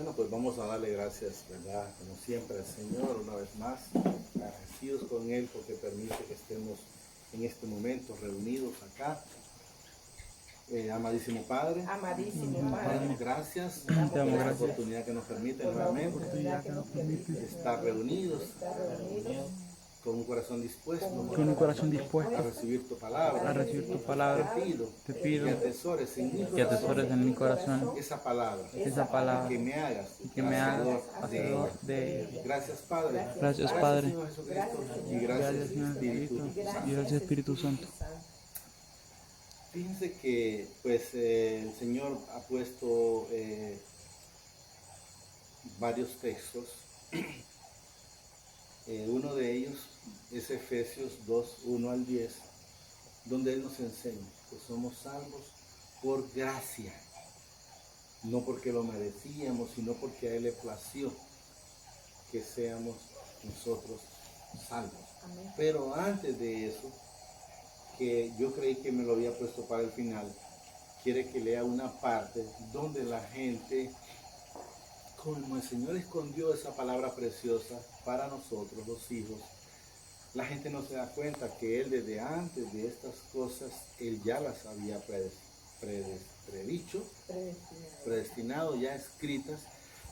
Bueno, pues vamos a darle gracias, ¿verdad? Como siempre al Señor, una vez más, agradecidos con Él porque permite que estemos en este momento reunidos acá. Amadísimo Padre, Amadísimo te Padre, damos gracias te damos por la gracias oportunidad que nos permite por la nuevamente oportunidad que nos permite de estar reunidos estar reunidos con un corazón dispuesto con un corazón a dispuesto recibir tu a palabra. recibir tu palabra. Te Te pido pido que atesores en mi que atesores en mi corazón esa palabra, esa palabra que me hagas y que me hagas hacedor de ella. hacedor de ella. Gracias, Padre. Gracias, Padre. Señor Jesucristo. Y Gracias, gracias, Señor Espíritu Jesucristo. Santo. Y gracias, Espíritu Santo. Fíjense que pues el Señor ha puesto varios textos. Uno de ellos es Efesios 2, 1 al 10, donde Él nos enseña que somos salvos por gracia, no porque lo merecíamos, sino porque a Él le plació que seamos nosotros salvos. Amén. Pero antes de eso, que yo creí que me lo había puesto para el final, quiere que lea una parte donde la gente, como el Señor escondió esa palabra preciosa para nosotros, los hijos, la gente no se da cuenta que Él desde antes de estas cosas, Él ya las había predicho, predestinado, ya escritas.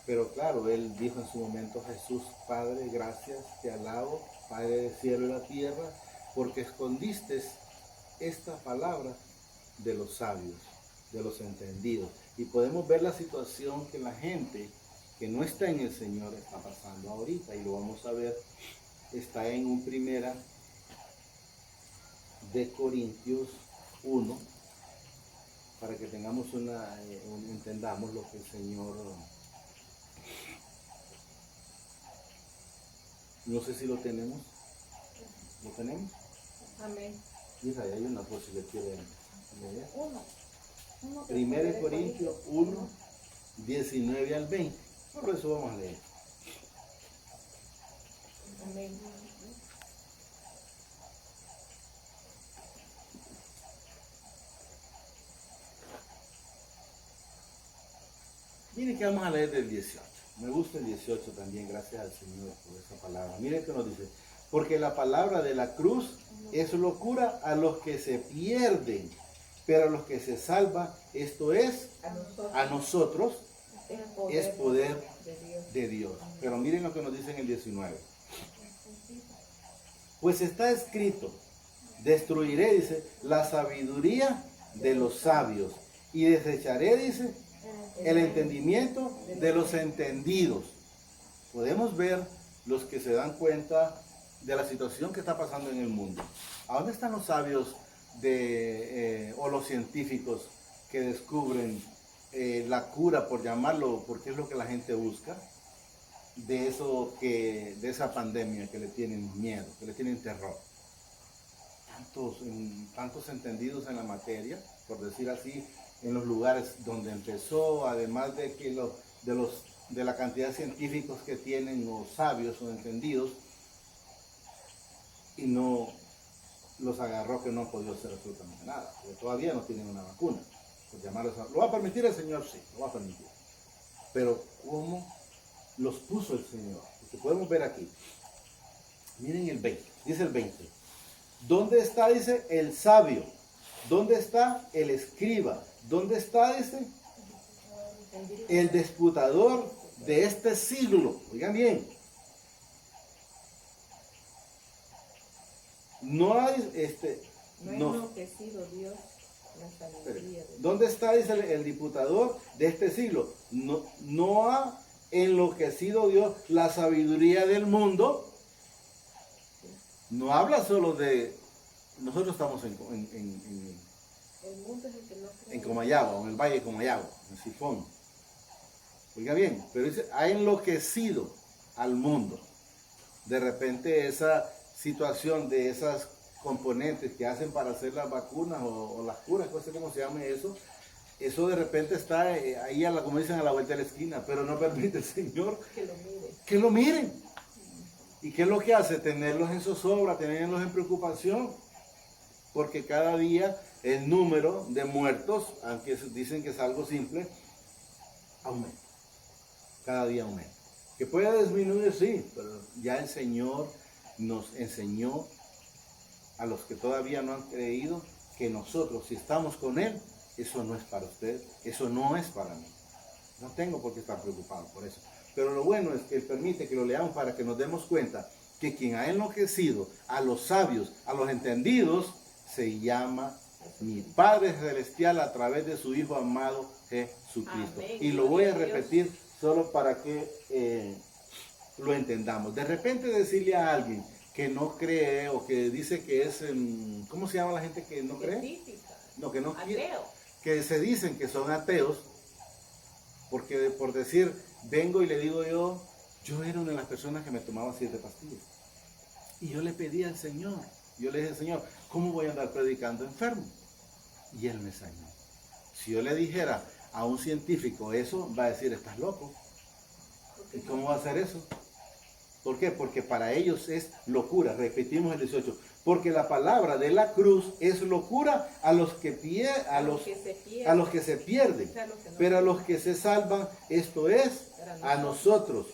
Pero claro, Él dijo en su momento: Jesús, Padre, gracias, te alabo, Padre del cielo y la tierra, porque escondiste esta palabra de los sabios, de los entendidos. Y podemos ver la situación que la gente que no está en el Señor está pasando ahorita, y lo vamos a ver. Está en un primera de Corintios 1, para que tengamos entendamos lo que el Señor, no sé si lo tenemos. ¿Lo tenemos? Amén. Mira, ahí hay una cosa que quiere leer. Uno. Primera de Corintios 1, 19 al 20. Por eso vamos a leer. Amén. Miren que vamos a leer del 18. Me gusta el 18 también, gracias al Señor por esa palabra. Miren que nos dice: porque la palabra de la cruz es locura a los que se pierden, pero a los que se salvan, esto es, a nosotros, es poder de Dios. Pero miren lo que nos dice en el 19. Pues está escrito: destruiré, dice, la sabiduría de los sabios, y desecharé, dice, el entendimiento de los entendidos. Podemos ver los que se dan cuenta de la situación que está pasando en el mundo. ¿A dónde están los sabios o los científicos que descubren la cura, por llamarlo, porque es lo que la gente busca, de esa pandemia que le tienen miedo, que le tienen terror? Tantos entendidos en la materia, por decir así, en los lugares donde empezó, además de que de la cantidad de científicos que tienen, o sabios o entendidos, y no los agarró, que no han podido hacer absolutamente nada, porque todavía no tienen una vacuna, por llamarlos ¿Lo va a permitir el Señor? Sí, lo va a permitir. Pero ¿cómo los puso el Señor? Porque podemos ver aquí. Miren el 20, dice el 20. ¿Dónde está, dice, el sabio? ¿Dónde está el escriba? ¿Dónde está, dice, el disputador de este siglo? Oigan bien. No hay No ha enloquecido Dios la sabiduría de Dios. ¿Dónde está, dice, el disputador de este siglo? No ha enloquecido Dios la sabiduría del mundo. No habla solo de... Nosotros estamos El mundo es el que no cree. en Comayagua, en el valle de Comayagua, en Sifón. Oiga bien, pero dice, ha enloquecido al mundo. De repente esa situación de esas componentes que hacen para hacer las vacunas o las curas, no sé cómo se llame eso de repente está ahí, como dicen, a la vuelta de la esquina, pero no permite el Señor que lo miren. ¿Y qué es lo que hace? Tenerlos en zozobra, tenerlos en preocupación, porque cada día el número de muertos, aunque dicen que es algo simple, aumenta. cada día un mes. Que puede disminuir, sí, pero ya el Señor nos enseñó a los que todavía no han creído que nosotros, si estamos con Él, eso no es para usted, eso no es para mí. No tengo por qué estar preocupado por eso. Pero lo bueno es que Él permite que lo leamos para que nos demos cuenta que quien ha enloquecido a los sabios, a los entendidos, se llama mi Padre Celestial a través de su Hijo amado Jesucristo. Amén. Y lo voy a repetir solo para que lo entendamos. De repente decirle a alguien que no cree o que dice que es, ¿cómo se llama la gente que no cree? Científica. No, que no quiere, Ateo. que se dicen que son ateos, porque por decir, vengo y le digo yo era una de las personas que me tomaba 7 pastillas. Y yo le pedí al Señor, yo le dije, Señor, ¿cómo voy a andar predicando enfermo? Y Él me sanó. Si yo le dijera a un científico eso, va a decir, estás loco. ¿Y cómo va a hacer eso? ¿Por qué? Porque para ellos es locura. Repetimos el 18. Porque la palabra de la cruz es locura a los que se pierden. Pero a los que se salvan, esto es a nosotros.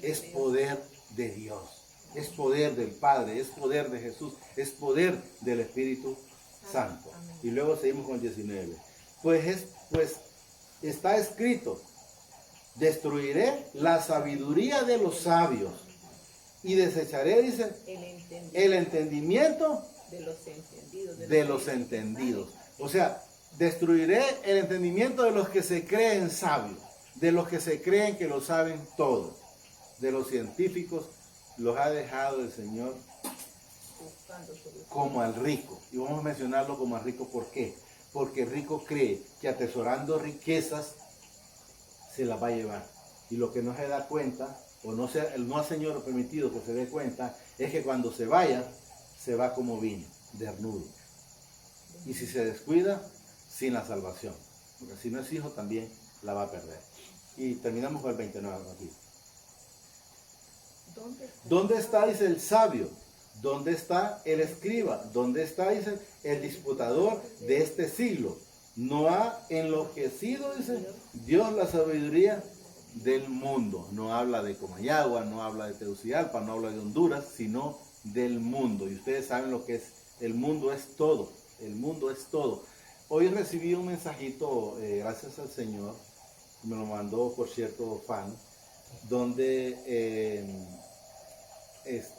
Es poder de Dios. Es poder del Padre, es poder de Jesús, es poder del Espíritu Santo. Y luego seguimos con el 19. Pues está escrito, destruiré la sabiduría de los sabios y desecharé, dice, el entendimiento de los entendidos. O sea, destruiré el entendimiento de los que se creen sabios, de los que se creen que lo saben todo, de los científicos. Los ha dejado el Señor como al rico. Y vamos a mencionarlo como al rico, ¿por qué? Porque el rico cree que atesorando riquezas se las va a llevar. Y lo que no se da cuenta, o no ha Señor permitido que se dé cuenta, es que cuando se vaya, se va como vino, desnudo. Y si se descuida, sin la salvación. Porque si no es hijo, también la va a perder. Y terminamos con el 29 aquí. ¿Dónde está, dice, el sabio? ¿Dónde está el escriba? ¿Dónde está, dice, el disputador de este siglo? No ha enloquecido, dice, Dios la sabiduría del mundo. No habla de Comayagua, no habla de Tegucigalpa, no habla de Honduras, sino del mundo. Y ustedes saben lo que es, el mundo es todo, el mundo es todo. Hoy recibí un mensajito, gracias al Señor, me lo mandó, por cierto, fan, donde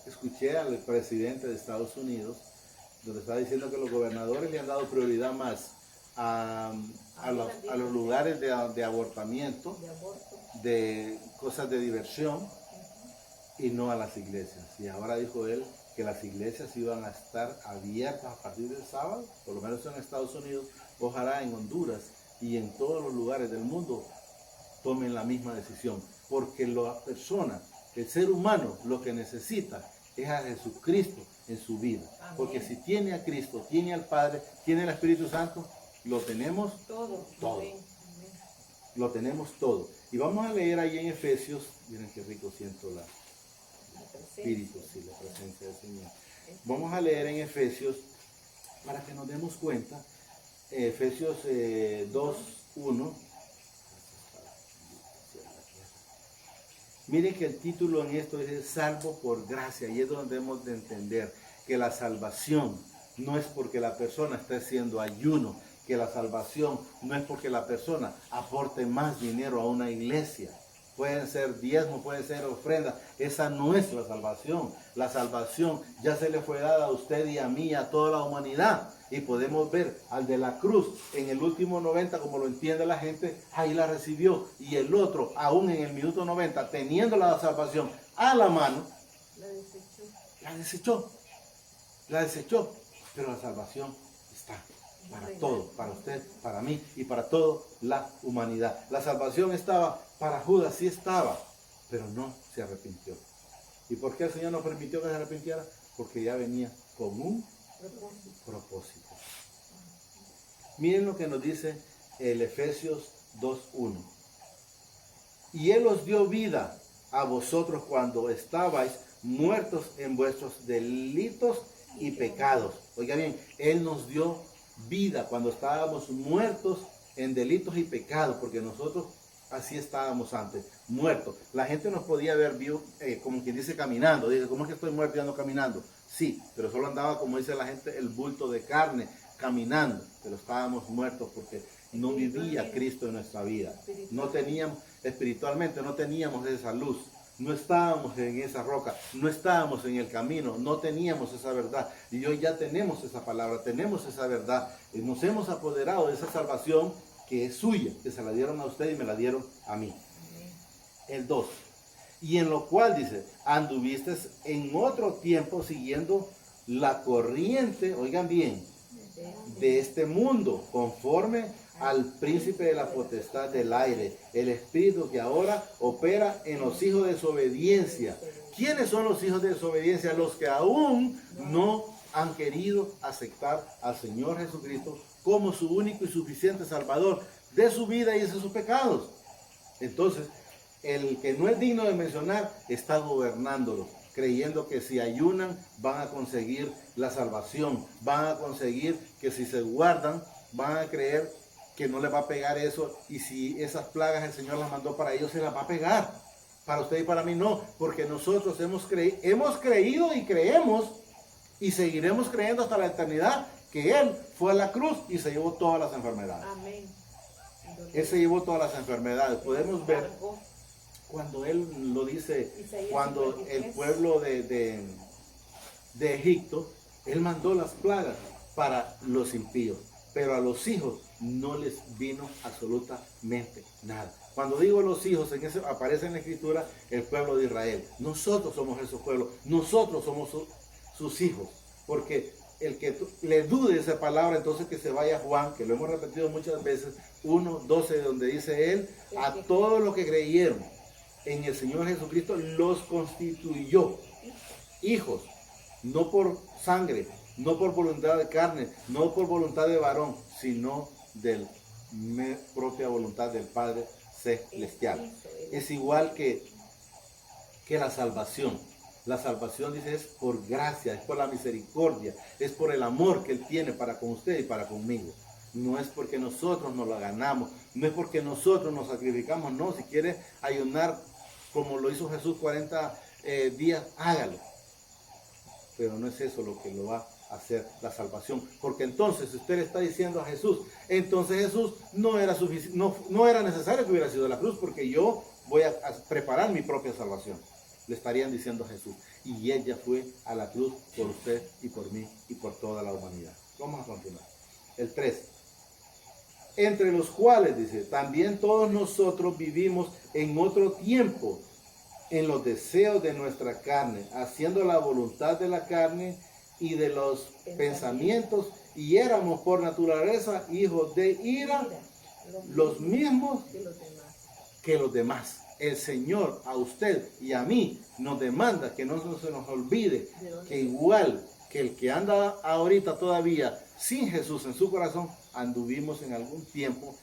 escuché al presidente de Estados Unidos, donde estaba diciendo que los gobernadores le han dado prioridad más a los lugares de abortamiento, de cosas de diversión, y no a las iglesias. Y ahora dijo él que las iglesias iban a estar abiertas a partir del sábado, por lo menos en Estados Unidos, ojalá en Honduras y en todos los lugares del mundo tomen la misma decisión, porque la persona, el ser humano, lo que necesita es a Jesucristo en su vida. Amén. Porque si tiene a Cristo, tiene al Padre, tiene al Espíritu Santo, lo tenemos todo. Amén. Lo tenemos todo. Y vamos a leer ahí en Efesios, miren qué rico siento la Espíritu, sí, la presencia del Señor. Vamos a leer en Efesios para que nos demos cuenta, Efesios 2:1. Miren que el título en esto es salvo por gracia, y es donde debemos de entender que la salvación no es porque la persona esté haciendo ayuno, que la salvación no es porque la persona aporte más dinero a una iglesia. Pueden ser diezmos, pueden ser ofrendas, esa no es la salvación. La salvación ya se le fue dada a usted y a mí, a toda la humanidad. Y podemos ver al de la cruz en el último 90, como lo entiende la gente, ahí la recibió. Y el otro, aún en el minuto 90, teniendo la salvación a la mano, la desechó. Pero la salvación está para todo, para usted, para mí y para toda la humanidad. La salvación estaba para Judas, sí estaba, pero no se arrepintió. ¿Y por qué el Señor no permitió que se arrepintiera? Porque ya venía con un propósito. Miren lo que nos dice el Efesios 2:1. Y Él os dio vida a vosotros cuando estabais muertos en vuestros delitos y pecados. Oiga bien, Él nos dio vida cuando estábamos muertos en delitos y pecados, porque nosotros Así estábamos antes, muertos. La gente nos podía ver como quien dice caminando. Dice, ¿cómo es que estoy muerto y ando caminando? Sí, pero solo andaba, como dice la gente, el bulto de carne caminando. Pero estábamos muertos porque no vivía Cristo en nuestra vida. No teníamos, espiritualmente, no teníamos esa luz. No estábamos en esa roca, no estábamos en el camino, no teníamos esa verdad. Y hoy ya tenemos esa palabra, tenemos esa verdad. Y nos hemos apoderado de esa salvación que es suya, que se la dieron a usted y me la dieron a mí. El 2. Y en lo cual dice, anduviste en otro tiempo siguiendo la corriente, oigan bien, de este mundo, conforme al príncipe de la potestad del aire, el espíritu que ahora opera en los hijos de desobediencia. ¿Quiénes son los hijos de desobediencia? Los que aún no han querido aceptar al Señor Jesucristo como su único y suficiente Salvador de su vida y de sus pecados. Entonces, el que no es digno de mencionar está gobernándolos, creyendo que si ayunan van a conseguir la salvación, van a conseguir que si se guardan, van a creer que no les va a pegar eso, y si esas plagas el Señor las mandó para ellos, se las va a pegar. Para usted y para mí no, porque nosotros hemos creído y creemos y seguiremos creyendo hasta la eternidad que Él fue a la cruz y se llevó todas las enfermedades. Amén. Él se llevó todas las enfermedades. Podemos ver cuando Él lo dice, cuando el pueblo de Egipto, Él mandó las plagas para los impíos, pero a los hijos no les vino absolutamente nada. Cuando digo los hijos, en eso aparece en la escritura el pueblo de Israel. Nosotros somos esos pueblos, nosotros somos sus hijos, porque el que le dude esa palabra, entonces que se vaya a Juan, que lo hemos repetido muchas veces, 1:12, donde dice él, a todos los que creyeron en el Señor Jesucristo los constituyó hijos, no por sangre, no por voluntad de carne, no por voluntad de varón, sino de propia voluntad del Padre Celestial. Es igual que la salvación. La salvación, dice, es por gracia, es por la misericordia, es por el amor que Él tiene para con usted y para conmigo. No es porque nosotros nos la ganamos, no es porque nosotros nos sacrificamos, no. Si quiere ayunar como lo hizo Jesús 40 días, hágalo. Pero no es eso lo que lo va a hacer la salvación. Porque entonces, si usted le está diciendo a Jesús, entonces Jesús no era necesario que hubiera sido de la cruz, porque yo voy a preparar mi propia salvación. Le estarían diciendo a Jesús. Y Él ya fue a la cruz por usted y por mí y por toda la humanidad. Vamos a continuar. El 3. Entre los cuales, dice, también todos nosotros vivimos en otro tiempo, en los deseos de nuestra carne, haciendo la voluntad de la carne y de los pensamientos, y éramos por naturaleza hijos de ira, los mismos que los demás. El Señor a usted y a mí nos demanda que no se nos olvide que igual que el que anda ahorita todavía sin Jesús en su corazón, anduvimos en algún tiempo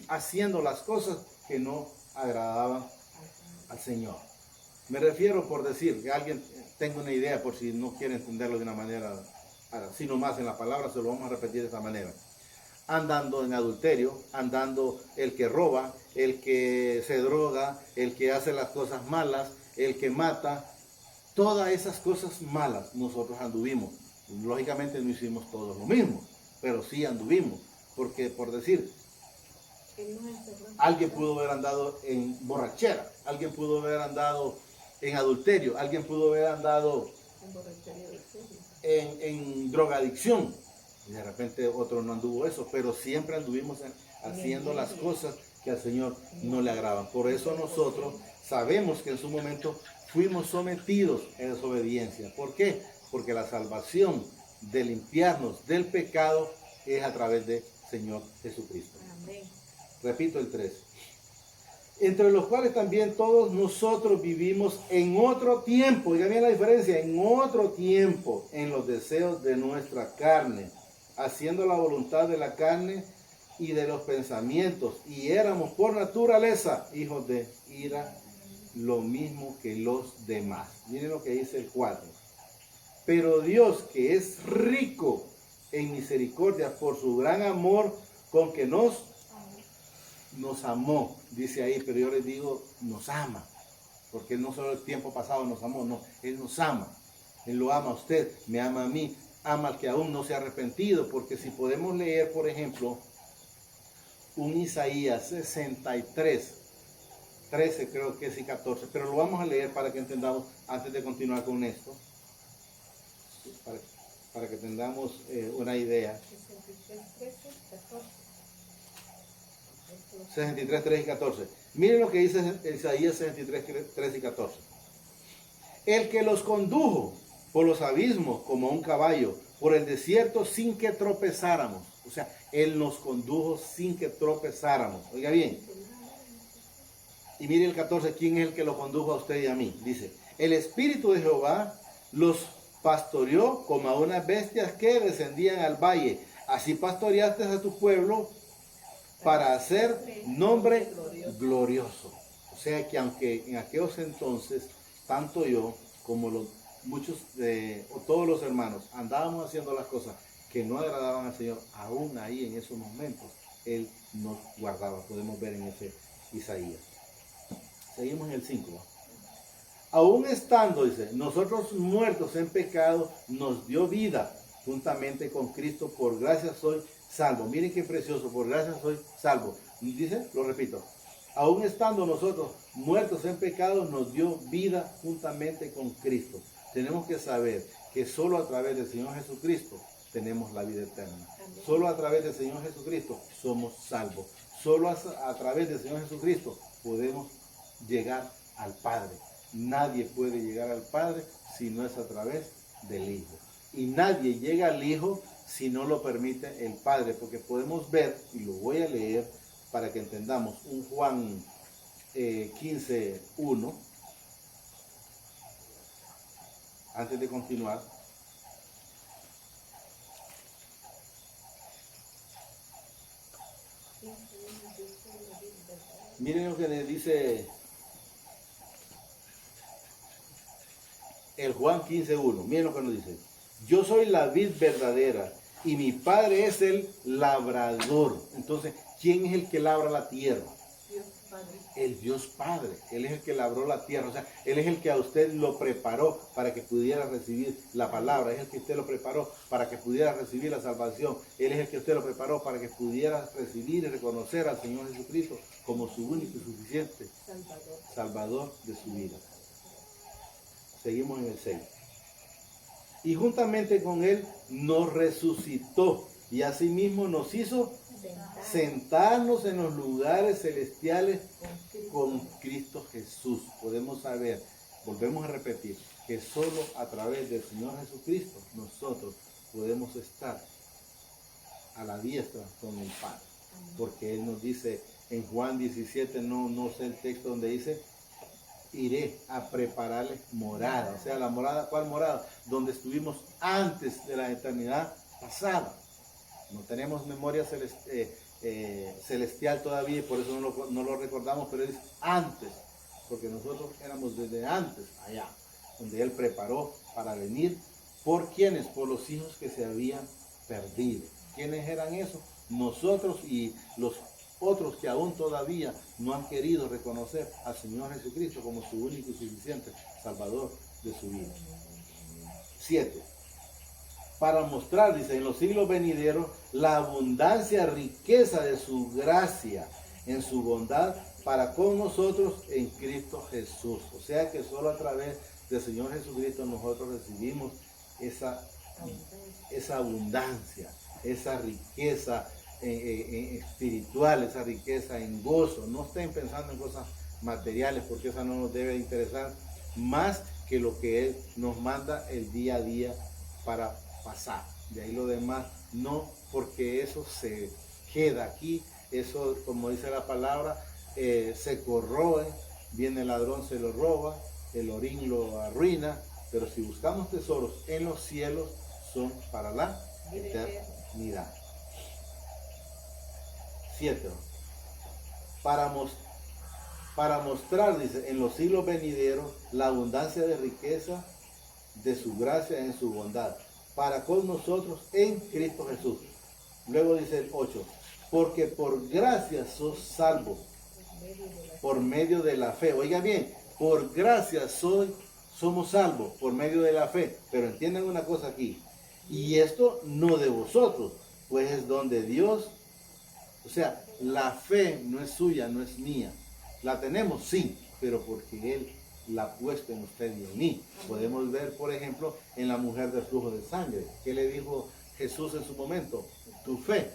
haciendo las cosas que no agradaban al Señor. Me refiero, por decir, que alguien tenga una idea, por si no quiere entenderlo de una manera así nomás en la palabra, se lo vamos a repetir de esta manera. Andando en adulterio, andando el que roba, el que se droga, el que hace las cosas malas, el que mata, todas esas cosas malas nosotros anduvimos. Lógicamente no hicimos todos lo mismo, pero sí anduvimos, porque por decir, alguien pudo haber andado en borrachera, alguien pudo haber andado en adulterio, alguien pudo haber andado en drogadicción. Y de repente otro no anduvo eso, pero siempre anduvimos haciendo las cosas que al Señor no le agradan. Por eso nosotros sabemos que en su momento fuimos sometidos en desobediencia. ¿Por qué? Porque la salvación de limpiarnos del pecado es a través del Señor Jesucristo. Amén. Repito el 3. Entre los cuales también todos nosotros vivimos en otro tiempo. Oigan bien la diferencia, en otro tiempo, en los deseos de nuestra carne, haciendo la voluntad de la carne y de los pensamientos, y éramos por naturaleza hijos de ira, lo mismo que los demás. Miren lo que dice el 4. Pero Dios, que es rico en misericordia por su gran amor con que nos nos amó, dice ahí, pero yo les digo, nos ama, porque no solo el tiempo pasado nos amó, no, Él nos ama, Él lo ama a usted, me ama a mí, ama al que aún no se ha arrepentido, porque si podemos leer, por ejemplo, un Isaías 63, 13 creo que es y 14, pero lo vamos a leer para que entendamos, antes de continuar con esto, para que tengamos una idea. 63, 13 y 14. Miren lo que dice Isaías 63, 13 y 14. El que los condujo por los abismos como un caballo, por el desierto sin que tropezáramos. O sea, Él nos condujo sin que tropezáramos. Oiga bien. Y mire el 14, ¿quién es el que lo condujo a usted y a mí? Dice, el Espíritu de Jehová los pastoreó como a unas bestias que descendían al valle. Así pastoreaste a tu pueblo para hacer nombre glorioso. O sea que aunque en aquellos entonces, tanto yo como muchos o todos los hermanos andábamos haciendo las cosas que no agradaban al Señor, aún ahí en esos momentos, Él nos guardaba. Podemos ver en ese Isaías. Seguimos en el 5. Aún estando, dice, nosotros muertos en pecado, nos dio vida juntamente con Cristo. Por gracia soy salvo. Miren qué precioso, por gracia soy salvo. Dice, lo repito, aún estando nosotros muertos en pecado, nos dio vida juntamente con Cristo. Tenemos que saber que solo a través del Señor Jesucristo tenemos la vida eterna. Solo a través del Señor Jesucristo somos salvos. Solo a través del Señor Jesucristo podemos llegar al Padre. Nadie puede llegar al Padre si no es a través del Hijo. Y nadie llega al Hijo si no lo permite el Padre, porque podemos ver, y lo voy a leer para que entendamos, un Juan 15:1, antes de continuar. Miren lo que le dice el Juan 15:1. Miren lo que nos dice. Yo soy la vid verdadera y mi Padre es el labrador. Entonces, ¿quién es el que labra la tierra? Dios Padre. El Dios Padre. Él es el que labró la tierra. O sea, Él es el que a usted lo preparó para que pudiera recibir la palabra. Es el que usted lo preparó para que pudiera recibir la salvación. Él es el que usted lo preparó para que pudiera recibir y reconocer al Señor Jesucristo como su único y suficiente Salvador de su vida. Seguimos en el 6. Y juntamente con Él nos resucitó y asimismo nos hizo sentarnos en los lugares celestiales con Cristo Jesús. Podemos saber, volvemos a repetir, que solo a través del Señor Jesucristo nosotros podemos estar a la diestra con el Padre. Porque Él nos dice en Juan 17, no sé el texto donde dice, iré a prepararles morada. O sea, la morada, ¿cuál morada? Donde estuvimos antes de la eternidad pasada. No tenemos memoria celestial todavía y por eso no lo recordamos, pero es antes, porque nosotros éramos desde antes allá, donde Él preparó para venir. ¿Por quiénes? Por los hijos que se habían perdido. ¿Quiénes eran esos? Nosotros y los otros que aún todavía no han querido reconocer al Señor Jesucristo como su único y suficiente Salvador de su vida. 7. Para mostrar, dice, en los siglos venideros, la abundancia, riqueza de su gracia en su bondad para con nosotros en Cristo Jesús. O sea que solo a través del Señor Jesucristo nosotros recibimos esa abundancia, esa riqueza espiritual, esa riqueza en gozo. No estén pensando en cosas materiales, porque esa no nos debe interesar más que lo que Él nos manda el día a día para pasar. De ahí lo demás no, porque eso se queda aquí, eso, como dice la palabra, se corroe, viene el ladrón, se lo roba, el orín lo arruina, pero si buscamos tesoros en los cielos, son para la eternidad. 7. Para mostrar, dice, en los siglos venideros la abundancia de riqueza de su gracia en su bondad para con nosotros en Cristo Jesús. Luego dice el 8. porque por gracia sos salvo, por medio de la fe. Oiga bien, por gracia somos salvos, por medio de la fe. Pero entiendan una cosa aquí, y esto no de vosotros, pues es don de Dios. O sea, la fe no es suya, no es mía. La tenemos, sí, pero porque Él la ha puesto en usted y en mí. Podemos ver, por ejemplo, en la mujer del flujo de sangre. ¿Qué le dijo Jesús en su momento? Tu fe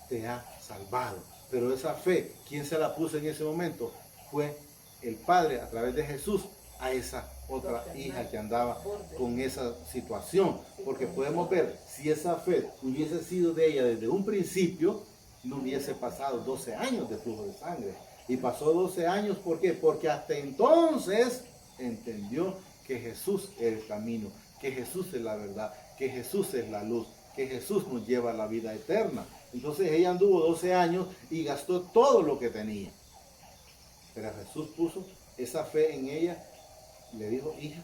te ha salvado. Pero esa fe, ¿quién se la puso en ese momento? Fue el Padre a través de Jesús a esa otra hija que andaba con esa situación. Porque podemos ver, si esa fe hubiese sido de ella desde un principio, no hubiese pasado 12 años de flujo de sangre. Y pasó 12 años, ¿por qué? Porque hasta entonces entendió que Jesús es el camino, que Jesús es la verdad, que Jesús es la luz, que Jesús nos lleva a la vida eterna. Entonces ella anduvo 12 años y gastó todo lo que tenía. Pero Jesús puso esa fe en ella, le dijo, hija,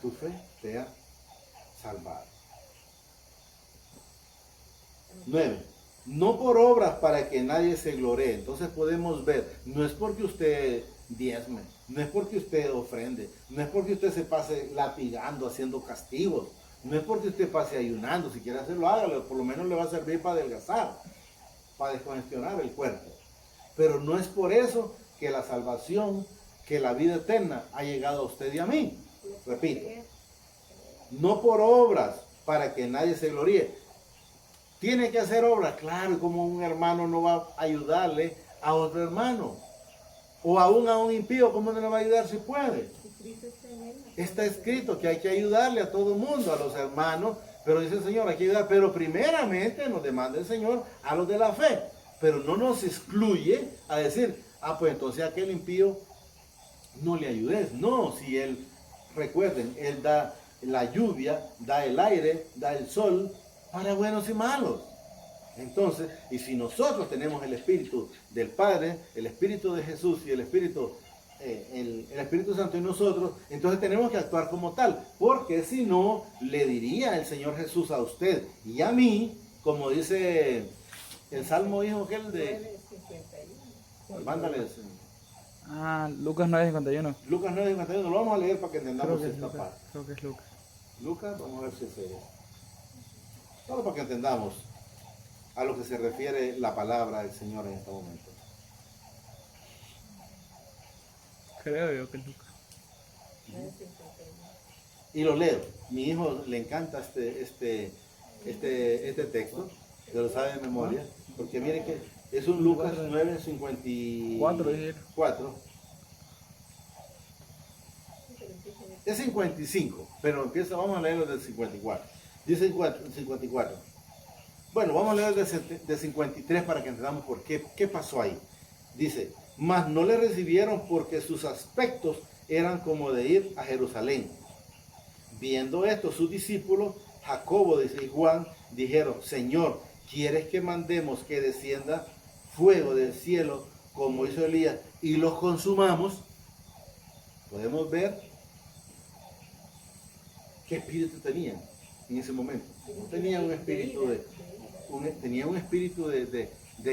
tu fe te ha salvado. 9. No por obras para que nadie se gloree. Entonces podemos ver, no es porque usted diezme, no es porque usted ofrende, no es porque usted se pase latigando, haciendo castigos, no es porque usted pase ayunando. Si quiere hacerlo, hágalo, por lo menos le va a servir para adelgazar, para descongestionar el cuerpo. Pero no es por eso que la salvación, que la vida eterna ha llegado a usted y a mí. Repito, no por obras para que nadie se gloríe. Tiene que hacer obras, claro, como un hermano no va a ayudarle a otro hermano. O aún a un impío, ¿cómo no le va a ayudar si puede? Está escrito que hay que ayudarle a todo el mundo, a los hermanos, pero dice el Señor, hay que ayudar. Pero primeramente nos demanda el Señor a los de la fe. Pero no nos excluye a decir, pues entonces a aquel impío no le ayudes. No, si Él, recuerden, Él da la lluvia, da el aire, da el sol, para buenos y malos. Entonces, y si nosotros tenemos el Espíritu del Padre, el Espíritu de Jesús y el Espíritu Santo en nosotros, entonces tenemos que actuar como tal, porque si no, le diría el Señor Jesús a usted y a mí, como dice el Salmo, hijo, aquel de... Mándale. Lucas 9:51. Lucas 9:51, lo vamos a leer para que entendamos Creo que es esta Lucas. parte. Creo que es Lucas. Lucas, vamos a ver si es ella. Solo para que entendamos a lo que se refiere la palabra del Señor en este momento. Creo yo que es Lucas. Y lo leo. Mi hijo le encanta este texto, se lo sabe de memoria, porque miren que es un Lucas 9:54. Es 55, pero vamos a leerlo del 54. Dice 54. Bueno, vamos a leer de 53 para que entendamos por qué pasó ahí. Dice, mas no le recibieron porque sus aspectos eran como de ir a Jerusalén. Viendo esto, sus discípulos, Jacobo, dice, y Juan, dijeron, Señor, ¿quieres que mandemos que descienda fuego del cielo como hizo Elías y los consumamos? Podemos ver qué espíritu tenían en ese momento. No tenían un espíritu tenía un espíritu de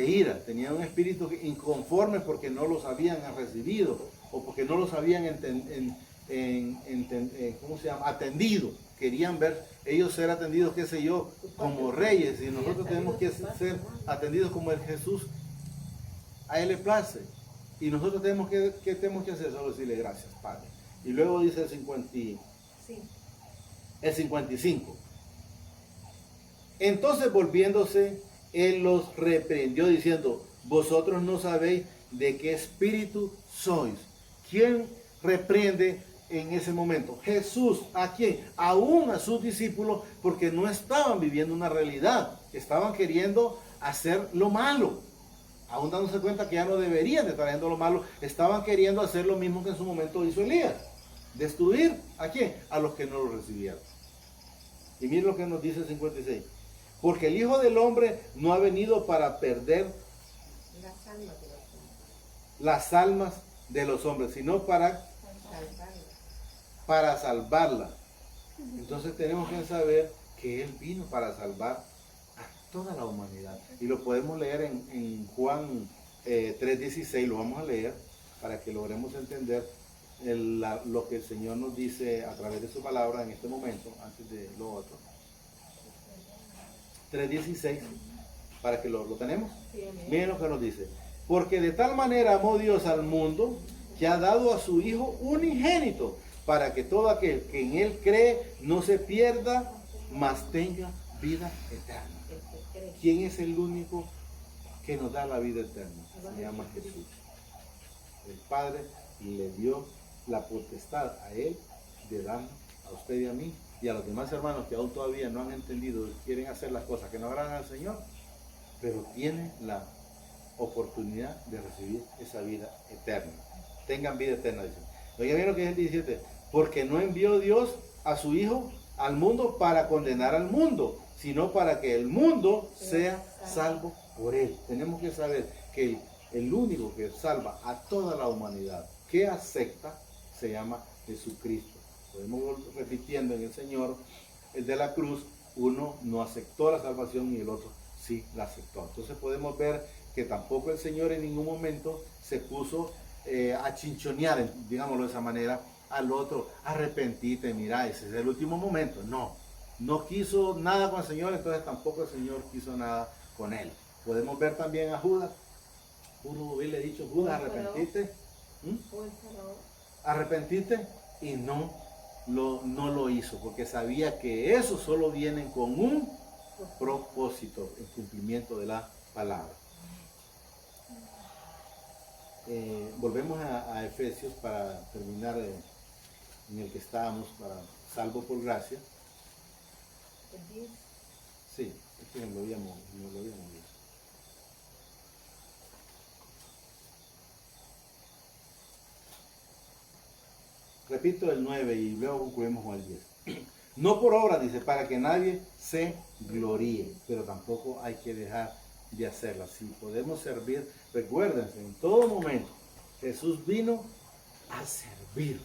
ira, tenía un espíritu inconforme porque no los habían recibido o porque no los habían atendido. Querían ver ellos ser atendidos, qué sé yo, como reyes, y nosotros tenemos que ser atendidos como el Jesús a Él le place. Y nosotros tenemos que hacer, solo decirle gracias, Padre. Y luego dice el 55. Entonces volviéndose, Él los reprendió diciendo, vosotros no sabéis de qué espíritu sois. ¿Quién reprende en ese momento? Jesús. ¿A quién? Aún a sus discípulos, porque no estaban viviendo una realidad, estaban queriendo hacer lo malo. Aún dándose cuenta que ya no deberían de estar haciendo lo malo, estaban queriendo hacer lo mismo que en su momento hizo Elías. Destruir, ¿a quién? A los que no lo recibieron. Y miren lo que nos dice el 56. Porque el Hijo del Hombre no ha venido para perder las almas de los hombres, sino para salvarla. Entonces tenemos que saber que Él vino para salvar a toda la humanidad. Y lo podemos leer en Juan 3:16, lo vamos a leer para que logremos entender lo que el Señor nos dice a través de su palabra en este momento, antes de lo otro. 3:16, para que lo tenemos. Sí, amén. Miren lo que nos dice. Porque de tal manera amó Dios al mundo que ha dado a su Hijo unigénito, para que todo aquel que en Él cree no se pierda, mas tenga vida eterna. El que cree. ¿Quién es el único que nos da la vida eterna? Se llama Jesús. El Padre le dio la potestad a Él de darnos a usted y a mí y a los demás hermanos que aún todavía no han entendido y quieren hacer las cosas que no agradan al Señor, pero tienen la oportunidad de recibir esa vida eterna. Tengan vida eterna, dice. Oigan bien lo que dice el 17. Porque no envió Dios a su Hijo al mundo para condenar al mundo, sino para que el mundo sea salvo por Él. Tenemos que saber que el único que salva a toda la humanidad que acepta se llama Jesucristo. Podemos ir repitiendo en el Señor, el de la cruz, uno no aceptó la salvación y el otro sí la aceptó. Entonces podemos ver que tampoco el Señor en ningún momento se puso a chinchonear, digámoslo de esa manera, al otro, arrepentite, mira, ese es el último momento. No quiso nada con el Señor, entonces tampoco el Señor quiso nada con él. Podemos ver también a Judas. Uno hubiera dicho, Judas, arrepentite. Arrepentite, y no lo hizo, porque sabía que eso solo viene con un propósito, el cumplimiento de la palabra. Volvemos a Efesios para terminar en el que estábamos, para salvo por gracia. El 10. Sí, es que nos lo habíamos visto. Repito el 9 y luego concluimos con el 10. No por obra, dice, para que nadie se gloríe, pero tampoco hay que dejar de hacerla. Si podemos servir, recuérdense, en todo momento, Jesús vino a servir.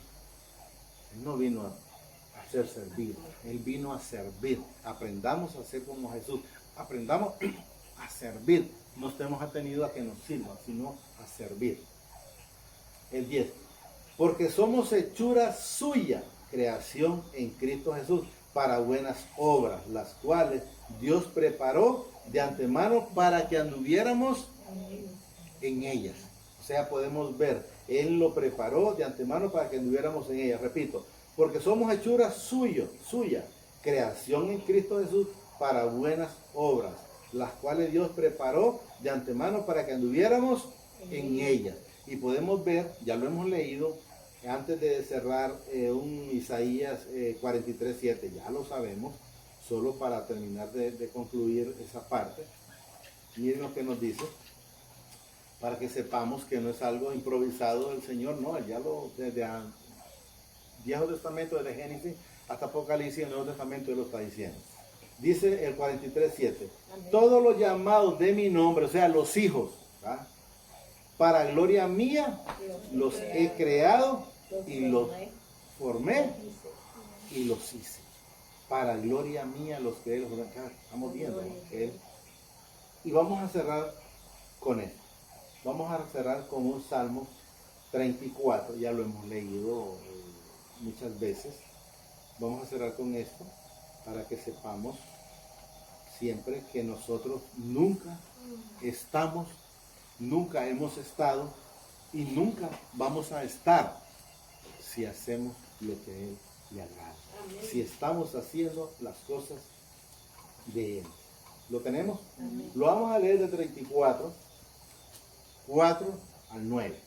Él no vino a ser servido, Él vino a servir. Aprendamos a ser como Jesús, aprendamos a servir. No estemos atenidos a que nos sirvan, sino a servir. El 10. Porque somos hechura suya, creación en Cristo Jesús, para buenas obras, las cuales Dios preparó de antemano para que anduviéramos en ellas. O sea, podemos ver, Él lo preparó de antemano para que anduviéramos en ellas. Repito, porque somos hechura suya, creación en Cristo Jesús, para buenas obras, las cuales Dios preparó de antemano para que anduviéramos en ellas. Y podemos ver, ya lo hemos leído, antes de cerrar un Isaías 43:7, ya lo sabemos, solo para terminar de concluir esa parte. Miren lo que nos dice, para que sepamos que no es algo improvisado del Señor, no, ya desde el Viejo Testamento, desde Génesis hasta Apocalipsis, el Nuevo Testamento Él lo está diciendo. Dice el 43:7, todos los llamados de mi nombre, o sea, los hijos, ¿verdad? Para gloria mía, los he creado y los formé y los hice. Para gloria mía, los creé, los formé. Estamos viendo, ¿no? Y vamos a cerrar con esto. Vamos a cerrar con un Salmo 34, ya lo hemos leído muchas veces. Vamos a cerrar con esto para que sepamos siempre que nosotros nunca estamos, nunca hemos estado y nunca vamos a estar si hacemos lo que Él le agrada. Si estamos haciendo las cosas de Él. ¿Lo tenemos? Amén. Lo vamos a leer de 34, 4 al 9.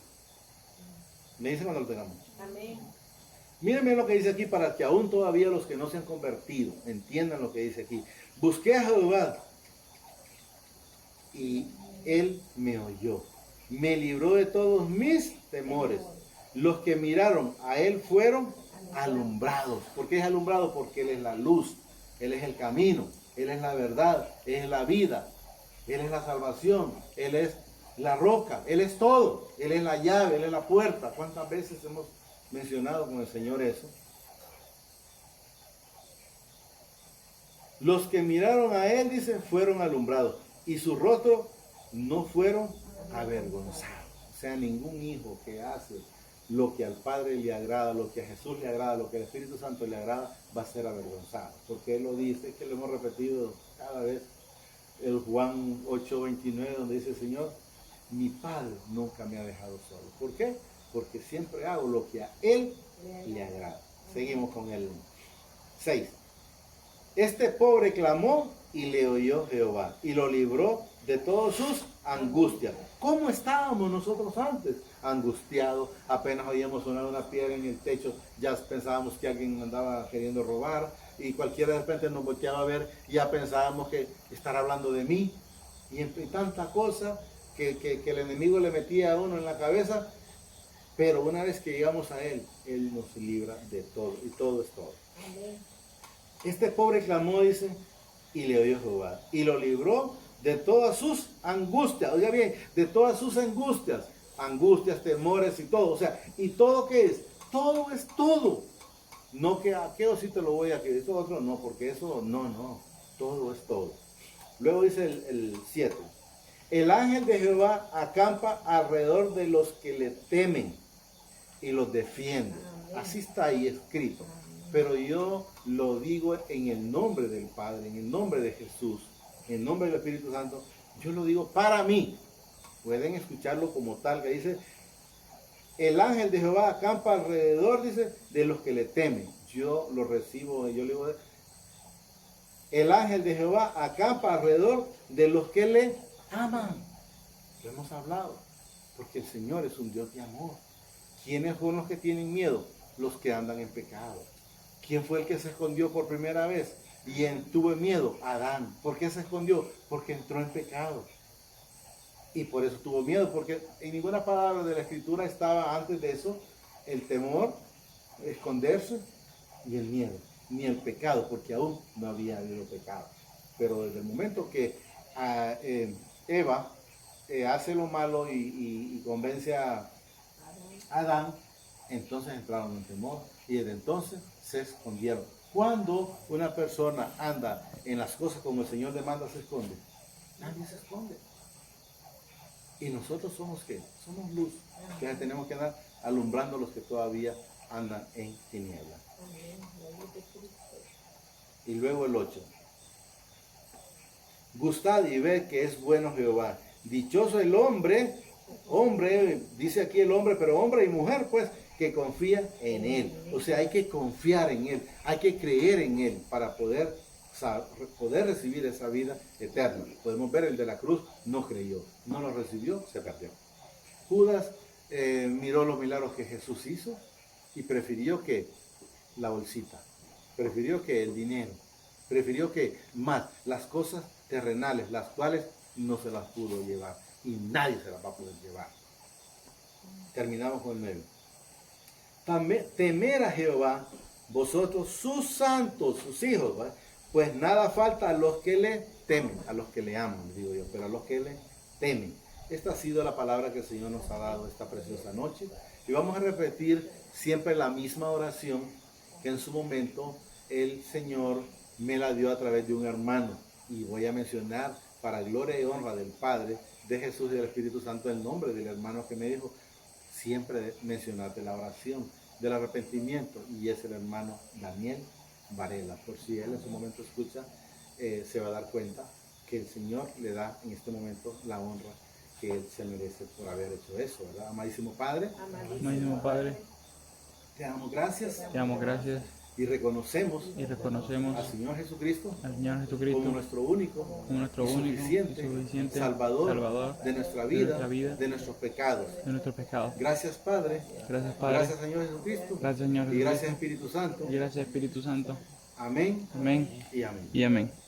¿Me dicen cuando lo tengamos? Amén. Mírenme lo que dice aquí para que aún todavía los que no se han convertido entiendan lo que dice aquí. Busqué a Jehová y Él me oyó. Me libró de todos mis temores. Los que miraron a Él fueron alumbrados. ¿Por qué es alumbrado? Porque Él es la luz, Él es el camino, Él es la verdad, Él es la vida, Él es la salvación, Él es la roca, Él es todo, Él es la llave, Él es la puerta. ¿Cuántas veces hemos mencionado con el Señor eso? Los que miraron a él, dice, fueron alumbrados y sus rostros no fueron avergonzados. O sea, ningún hijo que hace lo que al Padre le agrada, lo que a Jesús le agrada, lo que al Espíritu Santo le agrada, va a ser avergonzado. Porque Él lo dice, que lo hemos repetido cada vez. El Juan 8:29, donde dice: Señor, mi Padre nunca me ha dejado solo. ¿Por qué? Porque siempre hago lo que a Él le agrada. Seguimos con el 6. Este pobre clamó y le oyó Jehová y lo libró de todas sus angustias. ¿Cómo estábamos nosotros antes? Angustiados, apenas oíamos sonar una piedra en el techo, ya pensábamos que alguien andaba queriendo robar, y cualquiera de repente nos volteaba a ver, ya pensábamos que estará hablando de mí, y tanta cosa que el enemigo le metía a uno en la cabeza. Pero una vez que llegamos a Él, Él nos libra de todo, y todo es todo. Amén. Este pobre clamó, dice, y le oyó Jehová, y lo libró de todas sus angustias. Oiga bien, de todas sus angustias, temores y todo. O sea, ¿y todo qué es? Todo es todo. No que aquello sí te lo voy a que eso otro no, porque eso no, todo es todo. Luego dice el 7. El ángel de Jehová acampa alrededor de los que le temen y los defiende. Así está ahí escrito. Pero yo lo digo en el nombre del Padre, en el nombre de Jesús, en el nombre del Espíritu Santo. Yo lo digo para mí. Pueden escucharlo como tal, que dice: el ángel de Jehová acampa alrededor, dice, de los que le temen. Yo lo recibo, yo le digo: el ángel de Jehová acampa alrededor de los que le aman. Lo hemos hablado, porque el Señor es un Dios de amor. ¿Quiénes son los que tienen miedo? Los que andan en pecado. ¿Quién fue el que se escondió por primera vez y tuvo miedo? Adán. ¿Por qué se escondió? Porque entró en pecado. Y por eso tuvo miedo, porque en ninguna palabra de la Escritura estaba antes de eso el temor, esconderse y el miedo, ni el pecado, porque aún no había habido pecado. Pero desde el momento que Eva hace lo malo y convence a Adán, entonces entraron en temor y desde entonces se escondieron. Cuando una persona anda en las cosas como el Señor demanda, se esconde. Nadie se esconde. Y nosotros somos ¿qué? Somos luz. Que tenemos que andar alumbrando a los que todavía andan en tinieblas. Y luego el 8. Gustad y ved que es bueno Jehová. Dichoso el hombre, dice aquí el hombre, pero hombre y mujer, pues, que confía en Él. O sea, hay que confiar en Él, hay que creer en Él para poder recibir esa vida eterna. Podemos ver el de la cruz, no creyó, no lo recibió, se perdió. Judas miró los milagros que Jesús hizo y prefirió que la bolsita, prefirió que el dinero, prefirió que más las cosas terrenales, las cuales no se las pudo llevar y nadie se las va a poder llevar. Terminamos con el 9. Temer a Jehová, vosotros sus santos, sus hijos, ¿vale? Pues nada falta a los que le temen, a los que le aman, digo yo, pero a los que le temen. Esta ha sido la palabra que el Señor nos ha dado esta preciosa noche. Y vamos a repetir siempre la misma oración que en su momento el Señor me la dio a través de un hermano. Y voy a mencionar, para gloria y honra del Padre, de Jesús y del Espíritu Santo, el nombre del hermano que me dijo, siempre mencionarte la oración del arrepentimiento. Y es el hermano Daniel Varela. Por si él en su momento escucha, se va a dar cuenta que el Señor le da en este momento la honra que él se merece por haber hecho eso, ¿verdad? Amadísimo Padre, Amadísimo Padre, te damos gracias te damos gracias y reconocemos y reconocemos al Señor Jesucristo al Señor Jesucristo como nuestro único, como nuestro único y suficiente Salvador de nuestra vida, de nuestros pecados. nuestros pecados. Gracias Padre, Gracias Padre, gracias Señor Jesucristo, gracias Señor y gracias Jesucristo, Espíritu Santo. y gracias Espíritu Santo. Amén Amén y amén. y amén.